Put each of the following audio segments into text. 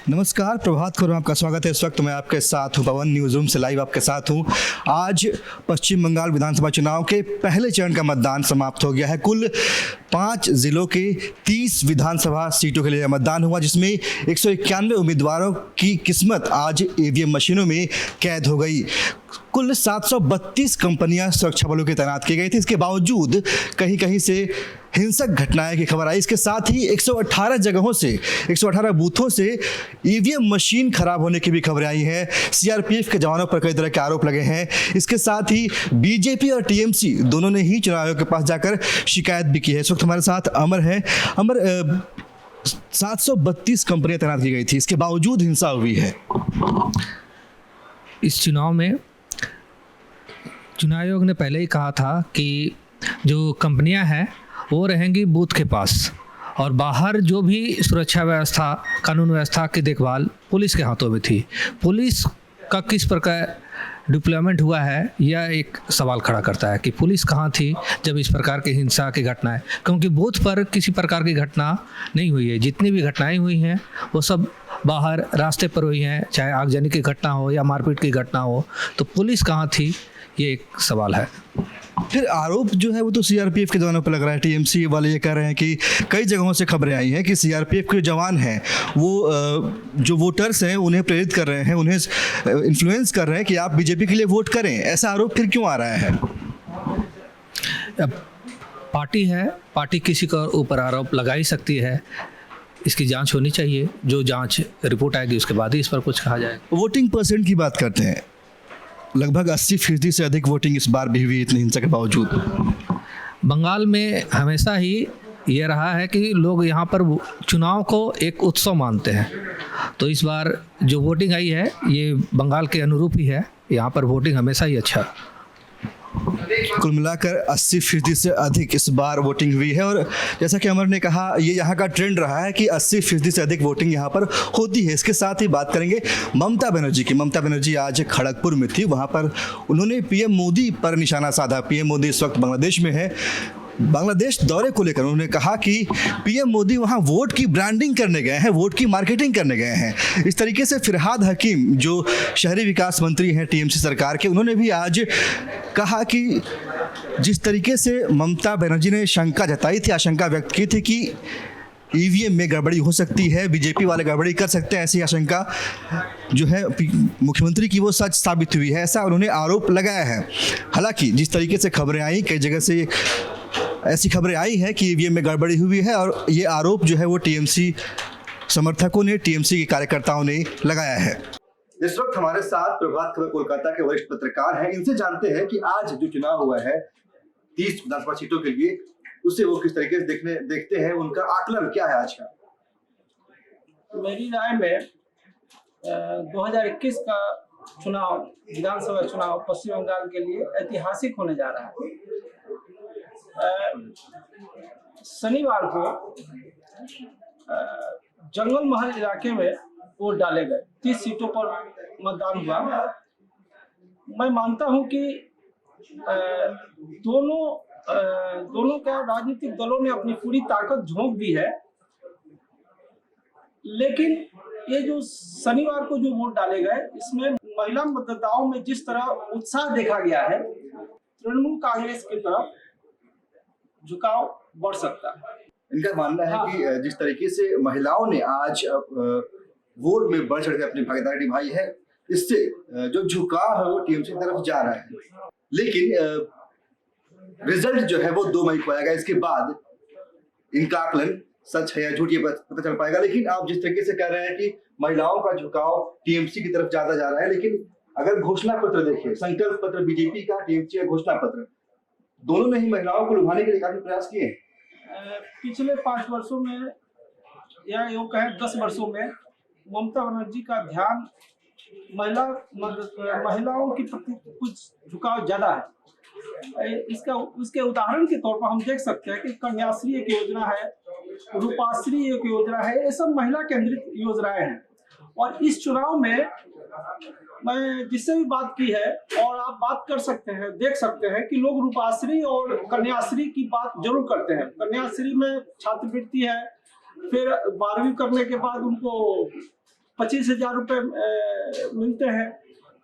नमस्कार, प्रभात खबर में आपका स्वागत है। इस वक्त मैं आपके साथ हूं, पवन न्यूज़ रूम से लाइव आपके साथ हूं। आज पश्चिम बंगाल विधानसभा चुनाव के पहले चरण का मतदान समाप्त हो गया है। कुल 5 जिलों के 30 विधानसभा सीटों के लिए मतदान हुआ, जिसमें 191 उम्मीदवारों की किस्मत आज ईवीएम मशीनों में कैद हो गई। कुल 732 कंपनियां सुरक्षा बलों की तैनात की गई थी। इसके बावजूद कहीं कहीं से हिंसक घटनाएं की खबर आई। इसके साथ ही 118 जगहों से 118 बूथों से ईवीएम मशीन खराब होने की भी खबरें आई हैं। सीआरपीएफ के जवानों पर कई तरह के आरोप लगे हैं। इसके साथ ही बीजेपी और टीएमसी दोनों ने ही चुनाव आयोग के पास जाकर शिकायत भी की है। इस वक्त हमारे साथ अमर है। अमर, 732 कंपनियां तैनात की गई थी, इसके बावजूद हिंसा हुई है। इस चुनाव में चुनाव आयोग ने पहले ही कहा था कि जो कंपनियां हैं वो रहेंगी बूथ के पास, और बाहर जो भी सुरक्षा व्यवस्था, कानून व्यवस्था की देखभाल पुलिस के हाथों में थी। पुलिस का किस प्रकार डिप्लॉयमेंट हुआ है, यह एक सवाल खड़ा करता है कि पुलिस कहाँ थी जब इस प्रकार की हिंसा की घटनाएं, क्योंकि बूथ पर किसी प्रकार की घटना नहीं हुई है। जितनी भी घटनाएं हुई हैं वो सब बाहर रास्ते पर हुई हैं, चाहे आगजनी की घटना हो या मारपीट की घटना हो। तो पुलिस कहाँ थी, ये एक सवाल है। फिर आरोप जो है वो तो सीआरपीएफ के जवानों पर लग रहा है। टीएमसी वाले ये कह रहे हैं कि कई जगहों से खबरें आई हैं कि सीआरपीएफ के जवान हैं वो जो वोटर्स हैं उन्हें प्रेरित कर रहे हैं, उन्हें इन्फ्लुएंस कर रहे हैं कि आप बीजेपी के लिए वोट करें। ऐसा आरोप फिर क्यों आ रहा है? अब पार्टी है, पार्टी किसी के ऊपर आरोप लगा ही सकती है। इसकी जांच होनी चाहिए। जो जांच रिपोर्ट आएगी उसके बाद ही इस पर कुछ कहा जाएगा। वोटिंग परसेंट की बात करते हैं, लगभग 80% से अधिक वोटिंग इस बार भी हुई इतनी हिंसा के बावजूद। बंगाल में हमेशा ही ये रहा है कि लोग यहाँ पर चुनाव को एक उत्सव मानते हैं। तो इस बार जो वोटिंग आई है ये बंगाल के अनुरूप ही है। यहाँ पर वोटिंग हमेशा ही अच्छा। कुल मिलाकर 80% से अधिक इस बार वोटिंग हुई है, और जैसा कि अमर ने कहा ये यहाँ का ट्रेंड रहा है कि 80% से अधिक वोटिंग यहाँ पर होती है। इसके साथ ही बात करेंगे ममता बनर्जी की। ममता बनर्जी आज खड़गपुर में थी, वहाँ पर उन्होंने पीएम मोदी पर निशाना साधा। पीएम मोदी इस वक्त बांग्लादेश में है। बांग्लादेश दौरे को लेकर उन्होंने कहा कि पीएम मोदी वहां वोट की ब्रांडिंग करने गए हैं, वोट की मार्केटिंग करने गए हैं। इस तरीके से फिरहाद हकीम जो शहरी विकास मंत्री हैं टीएमसी सरकार के, उन्होंने भी आज कहा कि जिस तरीके से ममता बनर्जी ने शंका जताई थी, आशंका व्यक्त की थी कि ईवीएम में गड़बड़ी हो सकती है, बीजेपी वाले गड़बड़ी कर सकते हैं, ऐसी आशंका जो है मुख्यमंत्री की वो सच साबित हुई है, ऐसा उन्होंने आरोप लगाया है। हालांकि जिस तरीके से खबरें आई, कई जगह से ऐसी खबरें आई हैं कि ईवीएम में गड़बड़ी हुई है, और ये आरोप जो है वो टीएमसी समर्थकों ने, टीएमसी के कार्यकर्ताओं ने लगाया है। इस वक्त हमारे साथ प्रभात खबर कोलकाता के वरिष्ठ पत्रकार हैं। इनसे जानते हैं कि आज जो चुनाव हुआ है 30 विधानसभा सीटों के लिए, उसे वो किस तरीके से देखते हैं, उनका आकलन क्या है आज का? मेरी राय में 2021 का चुनाव, विधानसभा चुनाव पश्चिम बंगाल के लिए ऐतिहासिक होने जा रहा है। शनिवार को जंगल महल इलाके में वोट डाले गए। 30 सीटों पर मतदान हुआ। मैं मानता हूं कि दोनों का राजनीतिक दलों ने अपनी पूरी ताकत झोंक दी है, लेकिन ये जो शनिवार को जो वोट डाले गए, इसमें महिला मतदाताओं में जिस तरह उत्साह देखा गया है, तृणमूल कांग्रेस की तरफ झुकाव बढ़ सकता है। इनका मानना है कि जिस तरीके से महिलाओं ने आज वोट में बढ़ चढ़ कर अपनी भागीदारी निभाई है, इससे जो झुकाव है वो टीएमसी की तरफ जा रहा है। लेकिन रिजल्ट जो है वो 2 मई को आएगा। इसके बाद इनका आकलन सच है या झूठ ये पता चल पाएगा। लेकिन आप जिस तरीके से कह रहे हैं कि महिलाओं का झुकाव टीएमसी की तरफ ज्यादा जा रहा है, लेकिन अगर घोषणा पत्र देखिए, संकल्प पत्र बीजेपी का, टीएमसी का घोषणा पत्र, दोनों ने ही महिलाओं को लुभाने के लिए काफी प्रयास किए। पिछले 5 वर्षों में या यूँ कहें 10 वर्षों में ममता बनर्जी का ध्यान महिलाओं के प्रति कुछ झुकाव ज्यादा है। इसके उदाहरण के तौर पर हम देख सकते हैं कि कन्याश्री एक योजना है, रूपाश्री एक योजना है, ये सब महिला केंद्रित योजनाएं हैं। और इस चुनाव में मैं जिससे भी बात की है, और आप बात कर सकते हैं, देख सकते हैं कि लोग रूपाश्री और कन्याश्री की बात जरूर करते हैं। कन्याश्री में छात्रवृत्ति है, फिर 12वीं करने के बाद उनको 25,000 रुपये मिलते हैं।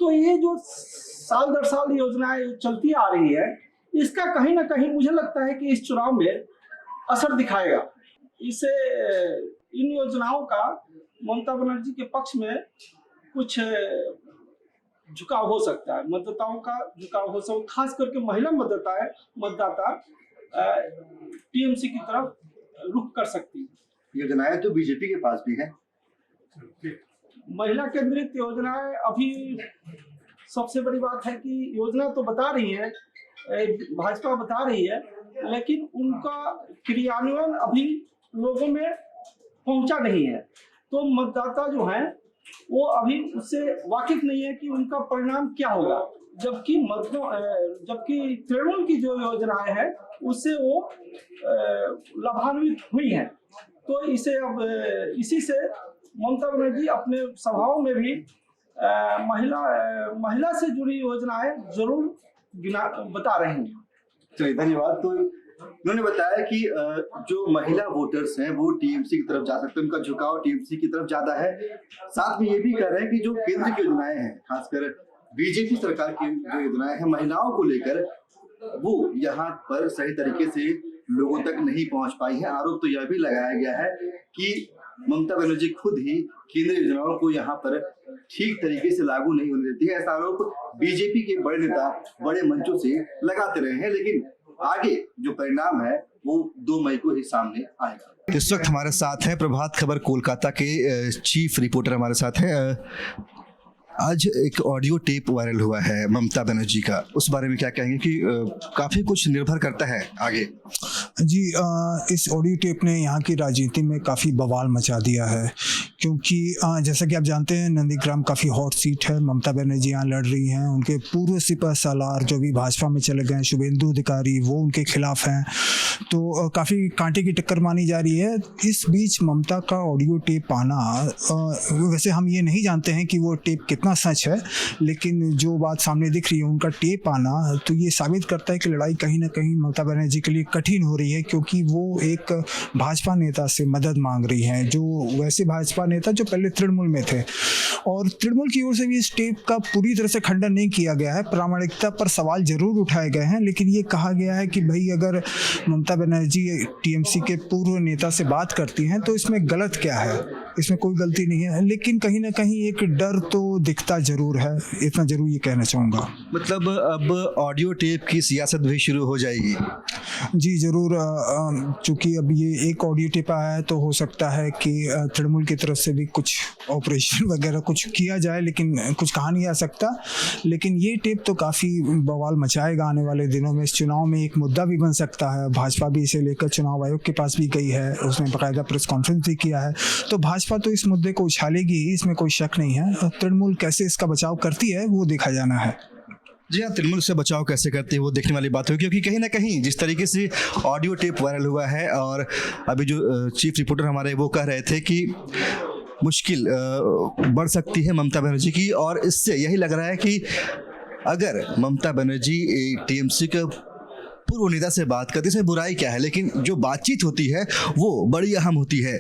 तो ये जो साल दर साल योजनाएं चलती आ रही है, इसका कहीं ना कहीं मुझे लगता है कि इस चुनाव में असर दिखाएगा। इसे इन योजनाओं का ममता बनर्जी के पक्ष में कुछ झुकाव हो सकता है, मतदाताओं का झुकाव हो सकता है, खास करके महिला मतदाता टीएमसी की तरफ रुख कर सकती है। योजनाएं तो बीजेपी के पास भी है। महिला केंद्रित योजनाएं, अभी सबसे बड़ी बात है कि योजना तो बता रही है, भाजपा बता रही है, लेकिन उनका क्रियान्वयन अभी लोगों में पहुंचा नहीं है। तो मतदाता जो हैं वो अभी उससे वाकिफ नहीं है कि उनका परिणाम क्या होगा। जबकि तृणमूल की जो योजनाएं हैं उससे वो लाभान्वित हुई हैं। तो इसी से ममता बनर्जी अपने सभाओं में भी महिला से जुड़ी योजनाएं जरूर बता रहे हैं। चलिए, धन्यवाद। तो उन्होंने बताया कि जो महिला वोटर्स हैं वो टीएमसी की तरफ जा सकते हैं, उनका झुकाव टीएमसी की तरफ ज्यादा है। साथ में ये भी कह रहे हैं कि जो केंद्र की योजनाएं हैं, खासकर बीजेपी सरकार की जो योजनाएं हैं महिलाओं को लेकर, वो यहाँ पर सही तरीके से लोगों तक नहीं पहुंच पाई है। आरोप तो यह भी लगाया गया है कि ममता बनर्जी खुद ही केंद्रीय योजनाओं को यहाँ पर ठीक तरीके से लागू नहीं होने देती है। ऐसा आरोप बीजेपी के बड़े नेता बड़े मंचों से लगाते रहे हैं, लेकिन आगे जो परिणाम है वो 2 मई को ही सामने आएगा। इस वक्त हमारे साथ है प्रभात खबर कोलकाता के चीफ रिपोर्टर हमारे साथ है। आज एक ऑडियो टेप वायरल हुआ है ममता बनर्जी का, उस बारे में क्या कहेंगे कि काफ़ी कुछ निर्भर करता है आगे? जी, इस ऑडियो टेप ने यहाँ की राजनीति में काफ़ी बवाल मचा दिया है, क्योंकि जैसा कि आप जानते हैं नंदीग्राम काफ़ी हॉट सीट है। ममता बनर्जी यहाँ लड़ रही हैं, उनके पूर्व सिपह सालार जो भी भाजपा में चले गए शुभेंदु अधिकारी, वो उनके खिलाफ हैं। तो काफ़ी कांटे की टक्कर मानी जा रही है। इस बीच ममता का ऑडियो टेप आना, वैसे हम ये नहीं जानते हैं कि वो टेप कितना सच है, लेकिन जो बात सामने दिख रही है उनका टेप आना, तो ये साबित करता है कि लड़ाई कहीं ना कहीं ममता बनर्जी के लिए कठिन हो रही है, क्योंकि वो एक भाजपा नेता से मदद मांग रही हैं, जो वैसे भाजपा नेता जो पहले तृणमूल में थे। और तृणमूल की ओर से भी इस टेप का पूरी तरह से खंडन नहीं किया गया है, प्रामाणिकता पर सवाल जरूर उठाए गए हैं, लेकिन ये कहा गया है कि भाई अगर ममता बनर्जी टीएमसी के पूर्व नेता से बात करती हैं तो इसमें गलत क्या है, इसमें कोई गलती नहीं है। लेकिन कहीं ना कहीं एक डर तो दिखता जरूर है, इतना जरूर ये कहना चाहूँगा। मतलब अब ऑडियो टेप की सियासत भी शुरू हो जाएगी? जी ज़रूर, चूँकि अब ये एक ऑडियो टेप आया है तो हो सकता है कि तृणमूल की तरफ से भी कुछ ऑपरेशन वगैरह कुछ किया जाए, लेकिन कुछ कहा नहीं जा सकता। लेकिन ये टेप तो काफ़ी बवाल मचाएगा आने वाले दिनों में। इस चुनाव में एक मुद्दा भी बन सकता है। भाजपा भी इसे लेकर चुनाव आयोग के पास भी गई है, उसने बाकायदा प्रेस कॉन्फ्रेंस भी किया है। तो भाजपा तो इस मुद्दे को उछालेगी ही, इसमें कोई शक नहीं है। तृणमूल कैसे इसका बचाव करती है वो देखा जाना है। जी हाँ, तृणमूल से बचाव कैसे करती है वो देखने वाली बात है, क्योंकि कहीं ना कहीं जिस तरीके से ऑडियो टेप वायरल हुआ है, और अभी जो चीफ रिपोर्टर हमारे वो कह रहे थे कि मुश्किल बढ़ सकती है ममता बनर्जी की, और इससे यही लग रहा है कि अगर ममता बनर्जी टीएमसी का पूर्व नेता से बात करती है, इसमें बुराई क्या है, लेकिन जो बातचीत होती है वो बड़ी अहम होती है।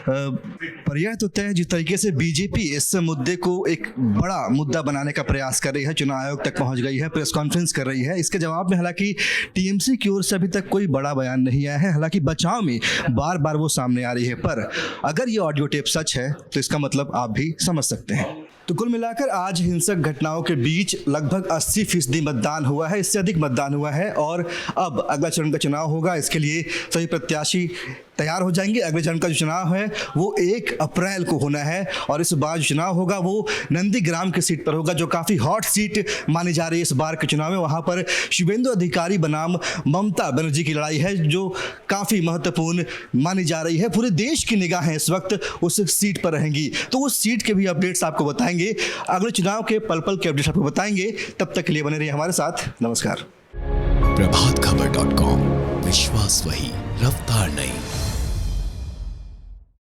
प्रयास होता है जिस तरीके से बीजेपी इस मुद्दे को एक बड़ा मुद्दा बनाने का प्रयास कर रही है, चुनाव आयोग तक पहुंच गई है, प्रेस कॉन्फ्रेंस कर रही है। इसके जवाब में हालांकि टीएमसी की ओर से अभी तक कोई बड़ा बयान नहीं आया है, हालांकि बचाव में बार बार वो सामने आ रही है। पर अगर ये ऑडियो टेप सच है तो इसका मतलब आप भी समझ सकते हैं। तो कुल मिलाकर आज हिंसक घटनाओं के बीच लगभग 80% मतदान हुआ है, इससे अधिक मतदान हुआ है, और अब अगला चरण का चुनाव होगा। इसके लिए सभी प्रत्याशी तैयार हो जाएंगे। अगले चरण का जो चुनाव है वो 1 अप्रैल को होना है, और इस बार जो चुनाव होगा वो नंदीग्राम की सीट पर होगा, जो काफ़ी हॉट सीट मानी जा रही है इस बार के चुनाव में। वहाँ पर शुभेंदु अधिकारी बनाम ममता बनर्जी की लड़ाई है, जो काफ़ी महत्वपूर्ण मानी जा रही है। पूरे देश की निगाहें इस वक्त उस सीट पर रहेंगी, तो उस सीट के भी अपडेट्स आपको बताएंगे, अगले चुनाव के पल पल के अपडेट्स आपको बताएंगे। तब तक के लिए बने रहिए हमारे साथ। नमस्कार। प्रभातखबर.com, विश्वास वही, रफ्तार नहीं।